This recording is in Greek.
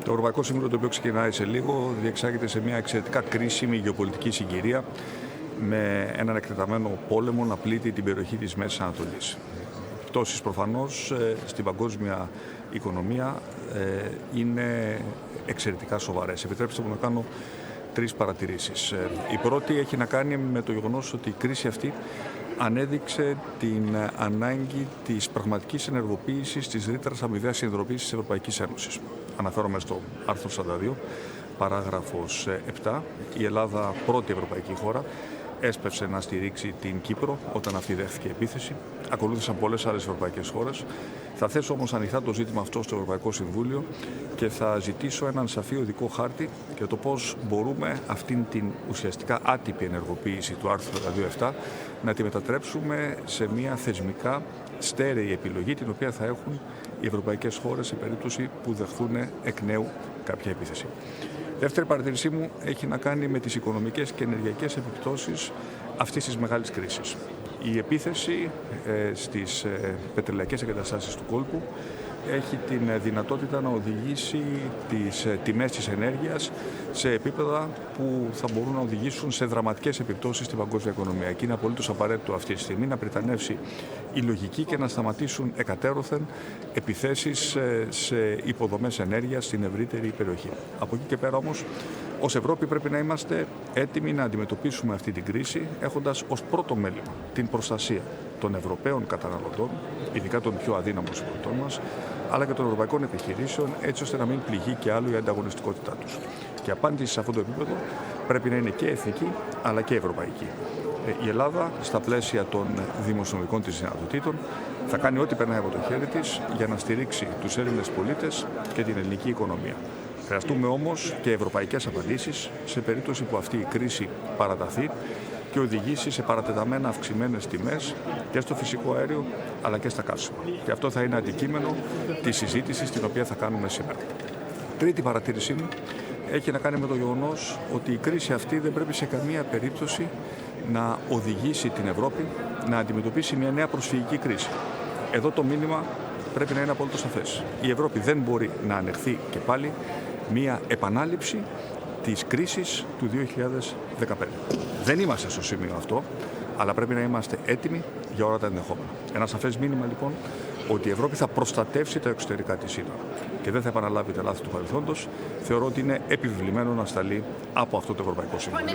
Το Ευρωπαϊκό Συμβούλιο, το οποίο ξεκινάει σε λίγο, διεξάγεται σε μια εξαιρετικά κρίσιμη γεωπολιτική συγκυρία, με έναν εκτεταμένο πόλεμο να πλήττει την περιοχή της Μέσης Ανατολής. Οι πτώσεις προφανώς στην παγκόσμια οικονομία είναι εξαιρετικά σοβαρές. Επιτρέψτε μου να κάνω τρεις παρατηρήσεις. Η πρώτη έχει να κάνει με το γεγονός ότι η κρίση αυτή ανέδειξε την ανάγκη της πραγματικής ενεργοποίησης της ρήτρας αμοιβαίας συνειδητοποίησης της Ευρωπαϊκής Ένωσης. Αναφέρομαι στο άρθρο 42, παράγραφος 7. Η Ελλάδα, πρώτη ευρωπαϊκή χώρα, έσπευσε να στηρίξει την Κύπρο όταν αυτή δέχθηκε επίθεση. Ακολούθησαν πολλές άλλες ευρωπαϊκές χώρες. Θα θέσω όμως ανοιχτά το ζήτημα αυτό στο Ευρωπαϊκό Συμβούλιο και θα ζητήσω έναν σαφή οδικό χάρτη για το πώς μπορούμε αυτήν την ουσιαστικά άτυπη ενεργοποίηση του άρθρου 42.7 να τη μετατρέψουμε σε μια θεσμικά στέρεη επιλογή, την οποία θα έχουν οι ευρωπαϊκές χώρες σε περίπτωση που δεχθούν εκ νέου κάποια επίθεση. Δεύτερη παρατηρήσή μου έχει να κάνει με τις οικονομικές και ενεργειακές επιπτώσεις αυτής της μεγάλης κρίσης. Η επίθεση στις πετρελαϊκές εγκαταστάσεις του κόλπου έχει την δυνατότητα να οδηγήσει τις τιμές της ενέργειας σε επίπεδα που θα μπορούν να οδηγήσουν σε δραματικές επιπτώσεις στην παγκόσμια οικονομία. Και είναι απολύτως απαραίτητο αυτή τη στιγμή να πριτανεύσει η λογική και να σταματήσουν εκατέρωθεν επιθέσεις σε υποδομές ενέργειας στην ευρύτερη περιοχή. Από εκεί και πέρα όμως, ως Ευρώπη πρέπει να είμαστε έτοιμοι να αντιμετωπίσουμε αυτή την κρίση, έχοντας ως πρώτο μέλημα την προστασία των Ευρωπαίων καταναλωτών, ειδικά των πιο αδύναμων συμπολιτών μας, αλλά και των ευρωπαϊκών επιχειρήσεων, έτσι ώστε να μην πληγεί και άλλο η ανταγωνιστικότητά τους. Και η απάντηση σε αυτό το επίπεδο πρέπει να είναι και εθνική, αλλά και ευρωπαϊκή. Η Ελλάδα, στα πλαίσια των δημοσιονομικών της δυνατοτήτων, θα κάνει ό,τι περνάει από το χέρι της για να στηρίξει τους Έλληνες πολίτες και την ελληνική οικονομία. Χρειαστούμε όμως και ευρωπαϊκές απαντήσεις σε περίπτωση που αυτή η κρίση παραταθεί και οδηγήσει σε παρατεταμένα αυξημένες τιμές και στο φυσικό αέριο αλλά και στα καύσιμα. Και αυτό θα είναι αντικείμενο της συζήτησης την οποία θα κάνουμε σήμερα. Τρίτη παρατήρησή μου έχει να κάνει με το γεγονός ότι η κρίση αυτή δεν πρέπει σε καμία περίπτωση να οδηγήσει την Ευρώπη να αντιμετωπίσει μια νέα προσφυγική κρίση. Εδώ το μήνυμα πρέπει να είναι απόλυτα σαφές. Η Ευρώπη δεν μπορεί να ανεχθεί και πάλι μια επανάληψη της κρίσης του 2015. Δεν είμαστε στο σημείο αυτό, αλλά πρέπει να είμαστε έτοιμοι για όλα τα ενδεχόμενα. Ένα σαφές μήνυμα λοιπόν ότι η Ευρώπη θα προστατεύσει τα εξωτερικά της σύνορα και δεν θα επαναλάβει τα λάθη του παρελθόντος, θεωρώ ότι είναι επιβεβλημένο να σταλεί από αυτό το Ευρωπαϊκό Συμβούλιο.